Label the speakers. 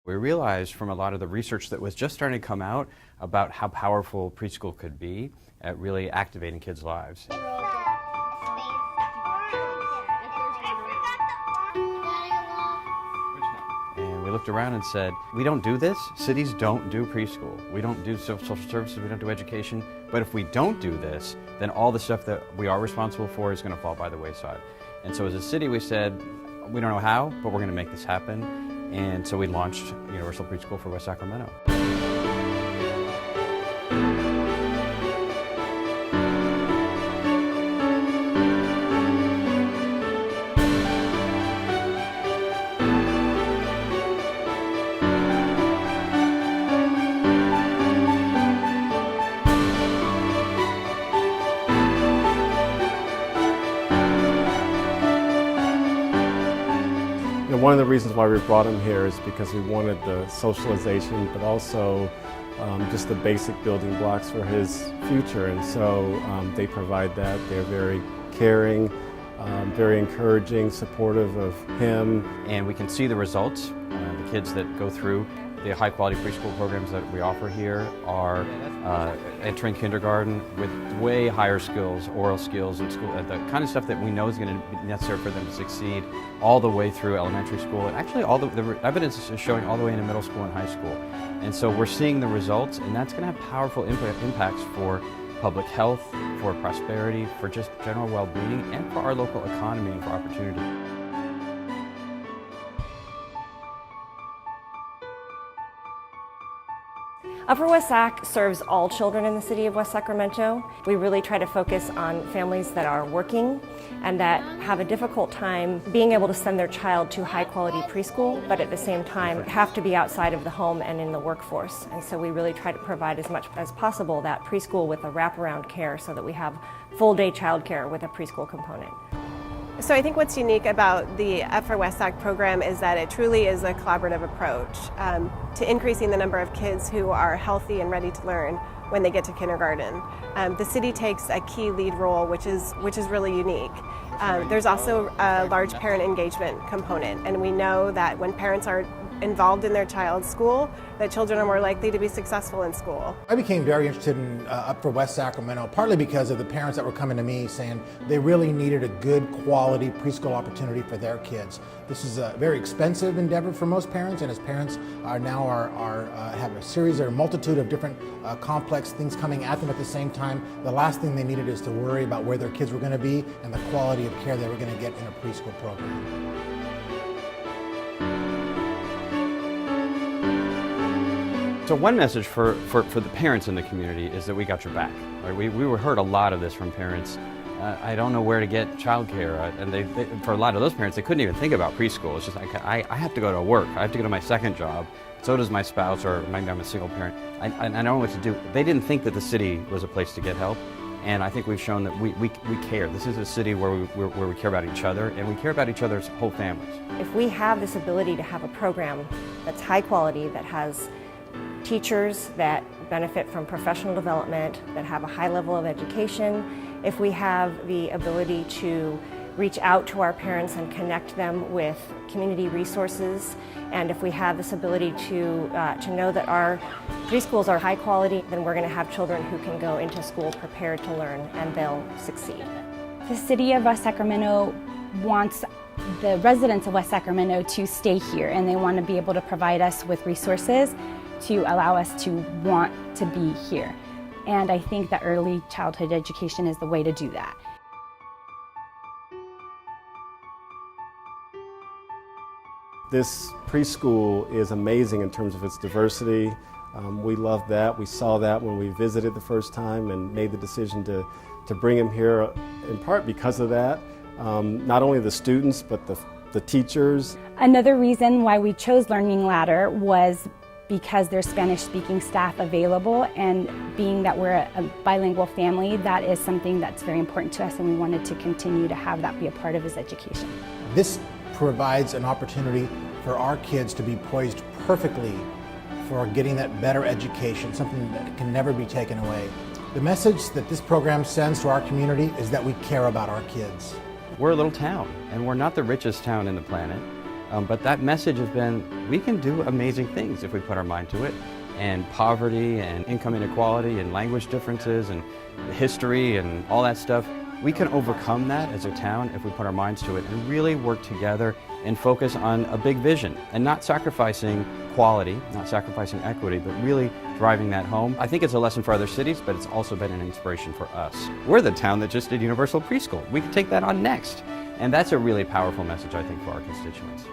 Speaker 1: We realized from a lot of the research that was just starting to come out about how powerful preschool could be at really activating kids' lives. And we looked around and said, we don't do this. Cities don't do preschool. We don't do social services, we don't do education. But if we don't do this, then all the stuff that we are responsible for is going to fall by the wayside. And so as a city, we said, we don't know how, but we're going to make this happen. And so we launched Universal Preschool for West Sacramento.
Speaker 2: One of the reasons why we brought him here is because we wanted the socialization, but also just the basic building blocks for his future. And so they provide that. They're very caring, very encouraging, supportive of him.
Speaker 1: And we can see the results. The kids that go through the high-quality preschool programs that we offer here are entering kindergarten with way higher skills, oral skills in school, the kind of stuff that we know is going to be necessary for them to succeed, all the way through elementary school. And actually, all the evidence is showing all the way into middle school and high school. And so we're seeing the results, and that's going to have powerful impacts for public health, for prosperity, for just general well-being, and for our local economy and for opportunity.
Speaker 3: Upper West Sac serves all children in the City of West Sacramento. We really try to focus on families that are working and that have a difficult time being able to send their child to high-quality preschool, but at the same time have to be outside of the home and in the workforce. And so we really try to provide as much as possible that preschool with a wraparound care so that we have full-day childcare with a preschool component.
Speaker 4: So I think what's unique about the Upper West Sac program is that it truly is a collaborative approach to increasing the number of kids who are healthy and ready to learn when they get to kindergarten. The city takes a key lead role, which is really unique. There's also a large parent engagement component, and we know that when parents are involved in their child's school, that children are more likely to be successful in school.
Speaker 5: I became very interested in Upper West Sacramento, partly because of the parents that were coming to me saying they really needed a good quality preschool opportunity for their kids. This is a very expensive endeavor for most parents, and as parents are now have a multitude of different complex things coming at them at the same time, the last thing they needed is to worry about where their kids were going to be and the quality of care they were going to get in a preschool program.
Speaker 1: So one message for the parents in the community is that we got your back. Right? We heard a lot of this from parents. I don't know where to get childcare, and for a lot of those parents, they couldn't even think about preschool. It's just like, I have to go to work. I have to go to my second job. So does my spouse, or maybe I'm a single parent. I don't know what to do. They didn't think that the city was a place to get help, and I think we've shown that we care. This is a city where we care about each other, and we care about each other's whole families.
Speaker 3: If we have this ability to have a program that's high quality, that has teachers that benefit from professional development, that have a high level of education, if we have the ability to reach out to our parents and connect them with community resources, and if we have this ability to know that our preschools are high quality, then we're going to have children who can go into school prepared to learn, and they'll succeed.
Speaker 6: The City of West Sacramento wants the residents of West Sacramento to stay here, and they want to be able to provide us with resources to allow us to want to be here. And I think that early childhood education is the way to do that.
Speaker 2: This preschool is amazing in terms of its diversity. We love that. We saw that when we visited the first time and made the decision to bring him here, in part because of that. Not only the students, but the teachers.
Speaker 6: Another reason why we chose Learning Ladder was because there's Spanish-speaking staff available, and being that we're a bilingual family, that is something that's very important to us, and we wanted to continue to have that be a part of his education.
Speaker 5: This provides an opportunity for our kids to be poised perfectly for getting that better education, something that can never be taken away. The message that this program sends to our community is that we care about our kids.
Speaker 1: We're a little town, and we're not the richest town in the planet. But that message has been, we can do amazing things if we put our mind to it. And poverty and income inequality and language differences and history and all that stuff, we can overcome that as a town if we put our minds to it and really work together and focus on a big vision and not sacrificing quality, not sacrificing equity, but really driving that home. I think it's a lesson for other cities, but it's also been an inspiration for us. We're the town that just did universal preschool. We can take that on next. And that's a really powerful message, I think, for our constituents.